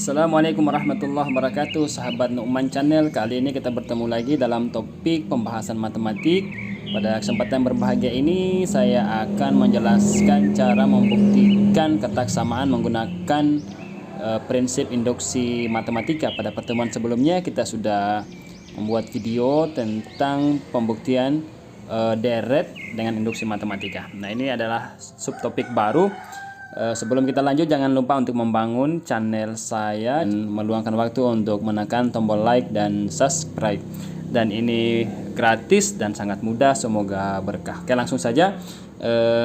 Assalamualaikum warahmatullahi wabarakatuh, sahabat Nu'man Channel. Kali ini kita bertemu lagi dalam topik pembahasan matematik. Pada kesempatan berbahagia ini saya akan menjelaskan cara membuktikan ketaksamaan menggunakan prinsip induksi matematika. Pada pertemuan sebelumnya kita sudah membuat video tentang pembuktian deret dengan induksi matematika. Nah, ini adalah subtopik baru. Sebelum kita lanjut, jangan lupa untuk membangun channel saya dan meluangkan waktu untuk menekan tombol like dan subscribe. Dan ini gratis dan sangat mudah, semoga berkah. Oke, langsung saja.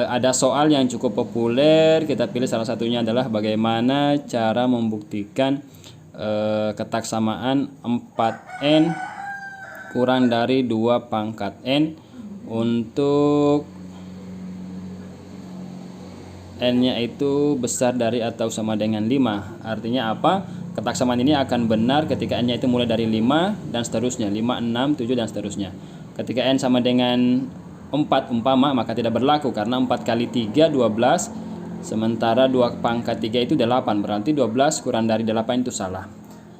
Ada soal yang cukup populer, kita pilih salah satunya adalah bagaimana cara membuktikan ketaksamaan 4n kurang dari 2 pangkat n untuk n-nya itu besar dari atau sama dengan 5. Artinya apa? Ketaksamaan ini akan benar ketika n-nya itu mulai dari 5 dan seterusnya, 5, 6, 7 dan seterusnya. Ketika n sama dengan 4 umpama, maka tidak berlaku karena 4 kali 3 12, sementara 2 pangkat 3 itu 8. Berarti 12 kurang dari 8 itu salah.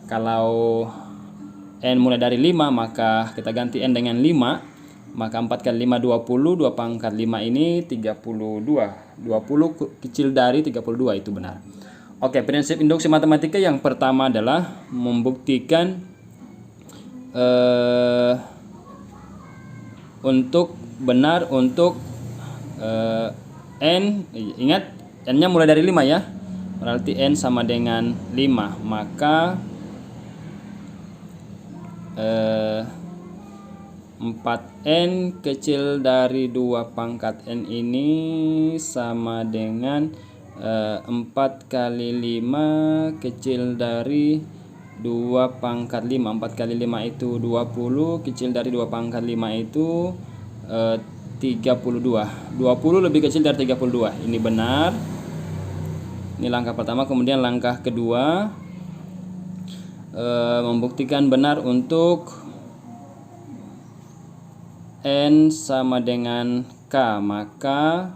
Kalau n mulai dari 5, maka kita ganti n dengan 5. Maka 4 kali 5 20, 2 pangkat 5 ini 32. 20 kecil dari 32, itu benar. Oke, prinsip induksi matematika yang pertama adalah membuktikan untuk benar untuk n. Ingat, n-nya mulai dari 5 ya. Berarti n sama dengan 5. Maka 4n kecil dari 2 pangkat n ini sama dengan 4 kali 5 kecil dari 2 pangkat 5. 4 kali 5 itu 20, kecil dari 2 pangkat 5 itu 32. 20 lebih kecil dari 32. Ini benar. Ini langkah pertama. Kemudian langkah kedua, membuktikan benar untuk n sama dengan k. Maka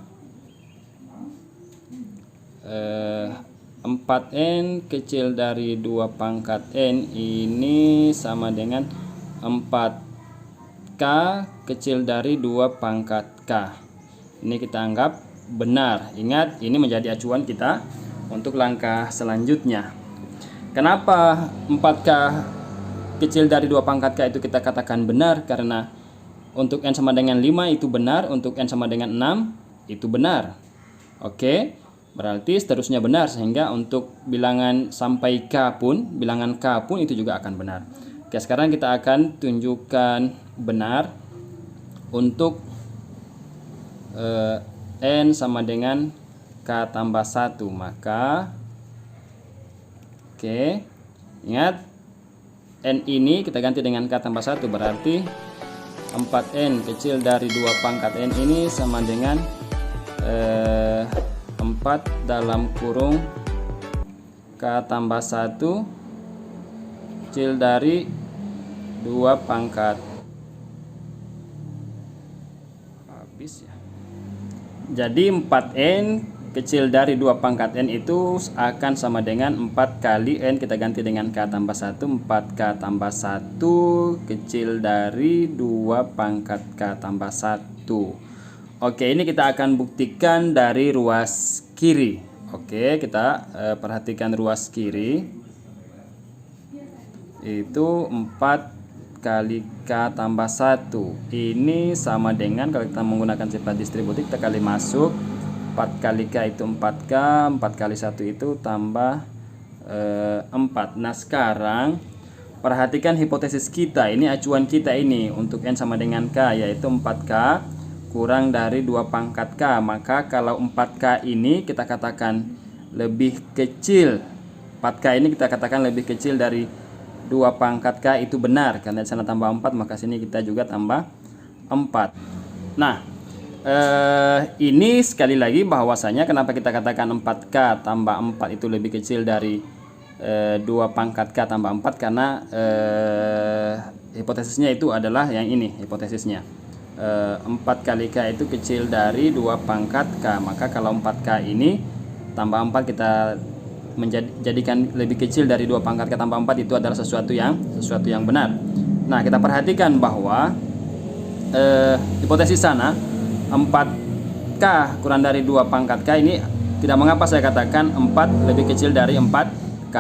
4n kecil dari 2 pangkat n ini sama dengan 4k kecil dari 2 pangkat k. Ini kita anggap benar. Ingat, ini menjadi acuan kita untuk langkah selanjutnya. Kenapa 4k kecil dari 2 pangkat k itu kita katakan benar? Karena untuk n sama dengan 5 itu benar, untuk n sama dengan 6 itu benar. Oke, berarti seterusnya benar, sehingga untuk bilangan sampai k pun, bilangan k pun itu juga akan benar. Oke, sekarang kita akan tunjukkan benar untuk n sama dengan k tambah 1. Maka oke, ingat, n ini kita ganti dengan k tambah 1, berarti 4n kecil dari 2 pangkat n ini sama dengan 4 dalam kurung k tambah 1 kecil dari 2 pangkat. Habis ya. Jadi 4n kecil dari 2 pangkat n itu akan sama dengan 4 kali n, kita ganti dengan k tambah 1, 4k tambah 1 kecil dari 2 pangkat k tambah 1. Oke, ini kita akan buktikan dari ruas kiri. Oke, kita perhatikan ruas kiri. Itu 4 kali k tambah 1. Ini sama dengan, kalau kita menggunakan sifat distributif, kita kali masuk. 4 kali k itu 4k, 4 kali 1 itu tambah 4. Nah, sekarang perhatikan hipotesis kita, ini acuan kita ini untuk n sama dengan k, yaitu 4k kurang dari 2 pangkat k. Maka kalau 4k ini kita katakan lebih kecil, 4k ini kita katakan lebih kecil dari 2 pangkat k, itu benar, karena di sana tambah 4, maka sini kita juga tambah 4. Nah, ini sekali lagi bahwasanya kenapa kita katakan 4k tambah 4 itu lebih kecil dari 2 pangkat k tambah 4, karena hipotesisnya itu adalah yang ini hipotesisnya. 4 kali k itu kecil dari 2 pangkat k. Maka kalau 4k ini tambah 4 kita menjadikan lebih kecil dari 2 pangkat K tambah 4 itu adalah sesuatu yang benar. Nah, kita perhatikan bahwa hipotesis sana 4K kurang dari 2 pangkat K ini tidak mengapa saya katakan 4 lebih kecil dari 4K.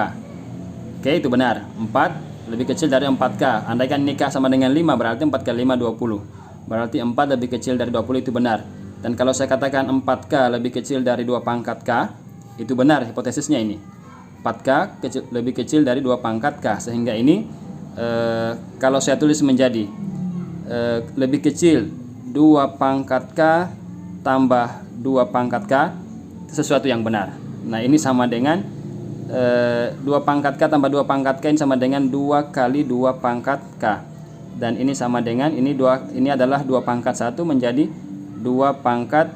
Oke, itu benar. 4 lebih kecil dari 4K. Andaikan ini K sama dengan 5 berarti 4 kali 5 20. Berarti 4 lebih kecil dari 20 itu benar. Dan kalau saya katakan 4K lebih kecil dari 2 pangkat K, itu benar hipotesisnya ini. 4K lebih kecil dari 2 pangkat K. Sehingga ini kalau saya tulis menjadi lebih kecil 2 pangkat K tambah 2 pangkat K, itu sesuatu yang benar. Nah, ini sama dengan 2 pangkat K tambah 2 pangkat K ini sama dengan 2 kali 2 pangkat K. Dan ini sama dengan ini adalah 2 pangkat 1 menjadi 2 pangkat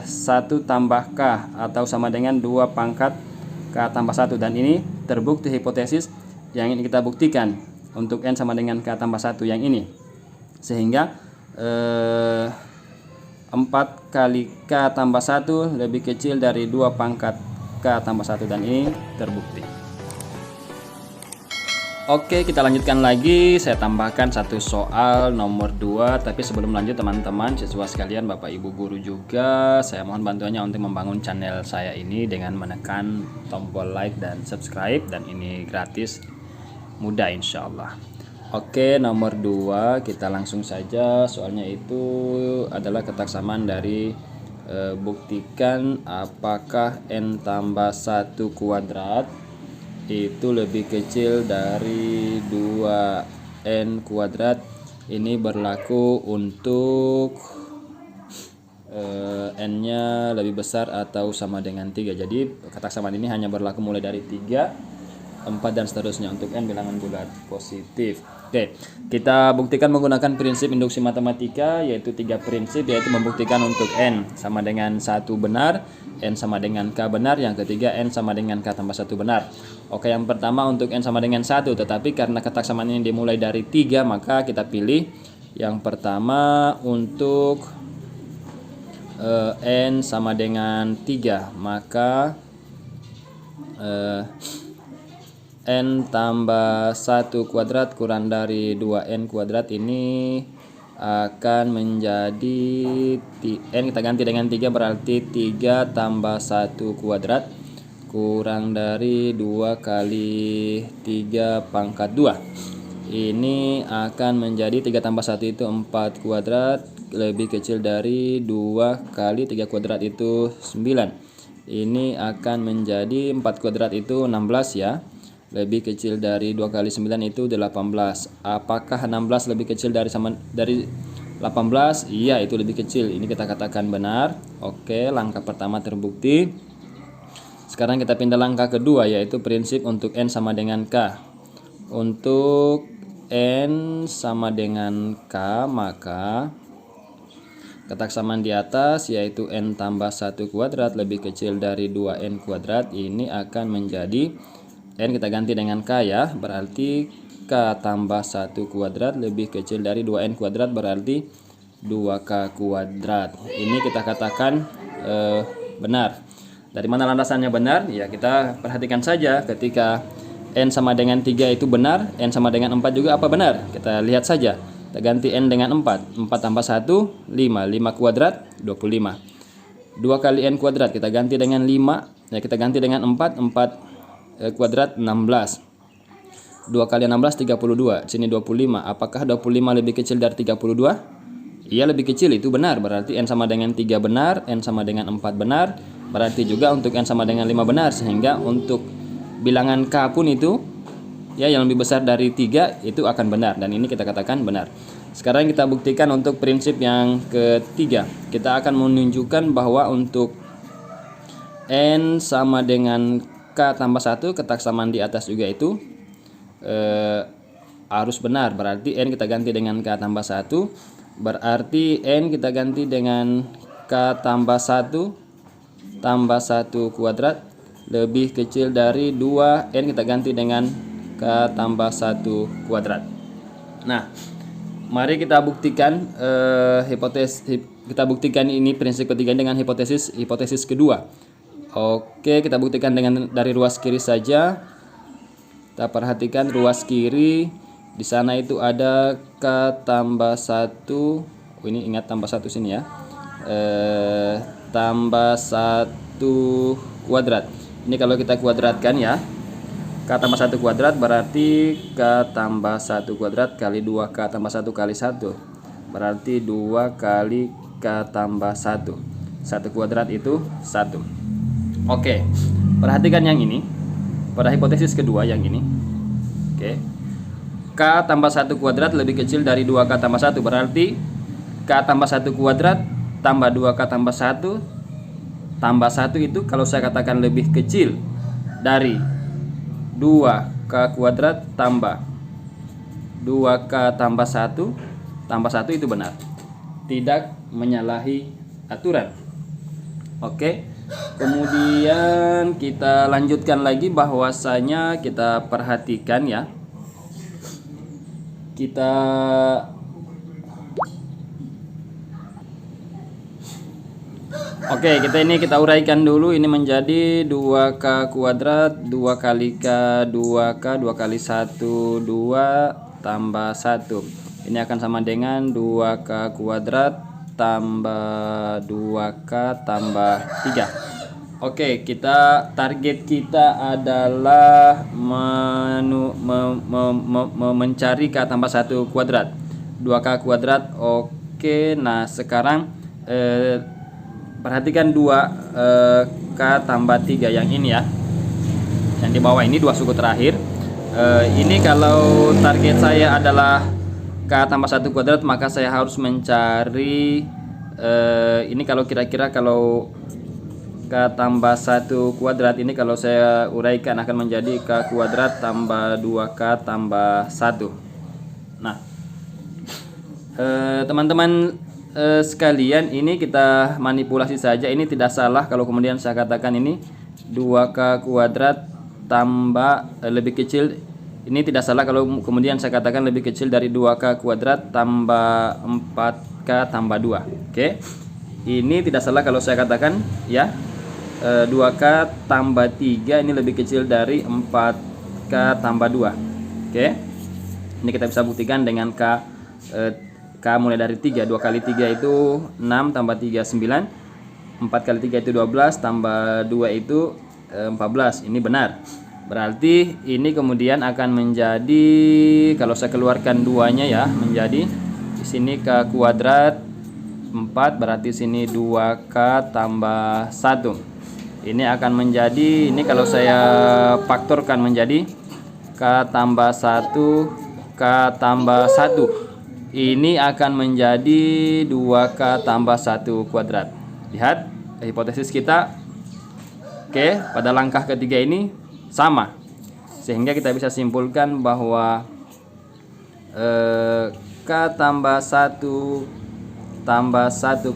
1 tambah K, atau sama dengan 2 pangkat K tambah 1. Dan ini terbukti hipotesis yang ingin kita buktikan untuk N sama dengan K tambah 1 yang ini. Sehingga 4 kali K tambah 1 lebih kecil dari 2 pangkat K tambah 1, dan ini terbukti. Oke, kita lanjutkan lagi. Saya tambahkan satu soal nomor 2. Tapi sebelum lanjut teman-teman, siswa sekalian, Bapak Ibu guru juga, saya mohon bantuannya untuk membangun channel saya ini dengan menekan tombol like dan subscribe. Dan ini gratis, mudah insya Allah. Oke, nomor 2 kita langsung saja. Soalnya itu adalah ketaksamaan dari buktikan apakah N tambah 1 kuadrat itu lebih kecil dari 2N kuadrat. Ini berlaku untuk N-nya lebih besar atau sama dengan 3. Jadi ketaksamaan ini hanya berlaku mulai dari 3, 4 dan seterusnya untuk N bilangan bulat positif. Oke, kita buktikan menggunakan prinsip induksi matematika, yaitu 3 prinsip, yaitu membuktikan untuk N sama dengan 1 benar, N sama dengan K benar, yang ketiga N sama dengan K tambah 1 benar. Oke, yang pertama untuk N sama dengan 1, tetapi karena ketaksamaan ini dimulai dari 3, maka kita pilih yang pertama untuk N sama dengan 3, maka N tambah 1 kuadrat kurang dari 2N kuadrat ini akan menjadi N kita ganti dengan 3, berarti 3 tambah 1 kuadrat kurang dari 2 kali 3 pangkat 2. Ini akan menjadi 3 tambah 1 itu 4 kuadrat lebih kecil dari 2 kali 3 kuadrat itu 9. Ini akan menjadi 4 kuadrat itu 16 ya. Lebih kecil dari 2 kali 9 itu 18. Apakah 16 lebih kecil dari 18? Iya, itu lebih kecil. Ini kita katakan benar. Oke, langkah pertama terbukti. Sekarang kita pindah langkah kedua, yaitu prinsip untuk N sama dengan K. Untuk N sama dengan K, maka ketaksamaan di atas, yaitu N tambah 1 kuadrat lebih kecil dari 2N kuadrat, ini akan menjadi N kita ganti dengan K ya, berarti K tambah 1 kuadrat lebih kecil dari 2N kuadrat, berarti 2K kuadrat. Ini kita katakan benar. Dari mana landasannya benar? Ya, kita perhatikan saja. Ketika N sama dengan 3 itu benar, N sama dengan 4 juga apa benar? Kita lihat saja. Kita ganti N dengan 4. 4 tambah 1, 5. 5 kuadrat, 25. 2 kali N kuadrat kita ganti dengan 5. Ya, kita ganti dengan 4. 4 kuadrat 16. 2 kali 16 32. Sini 25. Apakah 25 lebih kecil dari 32? Iya, lebih kecil, itu benar. Berarti N sama dengan 3 benar, N sama dengan 4 benar. Berarti juga untuk N sama dengan 5 benar. Sehingga untuk bilangan K pun itu ya yang lebih besar dari 3 itu akan benar, dan ini kita katakan benar. Sekarang kita buktikan untuk prinsip yang ketiga. Kita akan menunjukkan bahwa untuk N sama dengan K tambah 1, ketaksamaan di atas juga itu harus benar. Berarti N kita ganti dengan K tambah 1, berarti N kita ganti dengan K tambah 1 tambah 1 kuadrat lebih kecil dari 2 N kita ganti dengan K tambah 1 kuadrat. Nah, mari kita buktikan kita buktikan ini prinsip ketiga dengan hipotesis kedua. Oke, kita buktikan dengan dari ruas kiri saja. Kita perhatikan ruas kiri. Di sana itu ada K tambah 1. Oh, ini ingat tambah 1 sini ya. Tambah 1 kuadrat. Ini kalau kita kuadratkan ya. K tambah 1 kuadrat berarti K tambah 1 kuadrat kali 2K tambah 1 kali 1. Berarti 2 kali K tambah 1. 1 kuadrat itu 1. Oke, perhatikan yang ini. Pada hipotesis kedua yang ini. Oke. K tambah 1 kuadrat lebih kecil dari 2K tambah 1. Berarti K tambah 1 kuadrat tambah 2K tambah 1 tambah 1 itu kalau saya katakan lebih kecil dari 2K kuadrat tambah 2K tambah 1 itu benar. Tidak menyalahi aturan. Oke. Kemudian kita lanjutkan lagi, bahwasanya kita perhatikan ya. Kita uraikan dulu. Ini menjadi 2K kuadrat 2 kali K 2K 2 kali 1 2 tambah 1. Ini akan sama dengan 2K kuadrat tambah 2K tambah 3. Oke, target kita adalah mencari K tambah 1 kuadrat 2K kuadrat. Oke, nah sekarang perhatikan 2K tambah 3 yang ini ya. Yang di bawah ini 2 suku terakhir. Ini kalau target saya adalah K tambah 1 kuadrat, maka saya harus mencari ini kalau kira-kira kalau K tambah 1 kuadrat ini kalau saya uraikan akan menjadi K kuadrat tambah 2K tambah 1. Nah, teman-teman sekalian, ini kita manipulasi saja. Ini tidak salah kalau kemudian saya katakan ini 2K kuadrat tambah lebih kecil. Ini tidak salah kalau kemudian saya katakan lebih kecil dari 2K kuadrat tambah 4K tambah 2. Oke. Ini tidak salah kalau saya katakan ya 2K tambah 3 ini lebih kecil dari 4K tambah 2. Oke. Ini kita bisa buktikan dengan K mulai dari 3. 2 kali 3 itu 6 tambah 3 9. 4 kali 3 itu 12 tambah 2 itu 14. Ini benar. Berarti ini kemudian akan menjadi, kalau saya keluarkan duanya ya, menjadi di sini K kuadrat 4, berarti sini 2K tambah 1. Ini akan menjadi, ini kalau saya faktorkan menjadi K tambah 1 K tambah 1. Ini akan menjadi 2K tambah 1 kuadrat. Lihat hipotesis kita. Oke, pada langkah ketiga ini sama, sehingga kita bisa simpulkan bahwa K tambah 1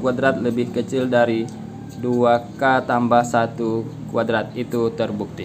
kuadrat lebih kecil dari 2K tambah 1 kuadrat. Itu terbukti.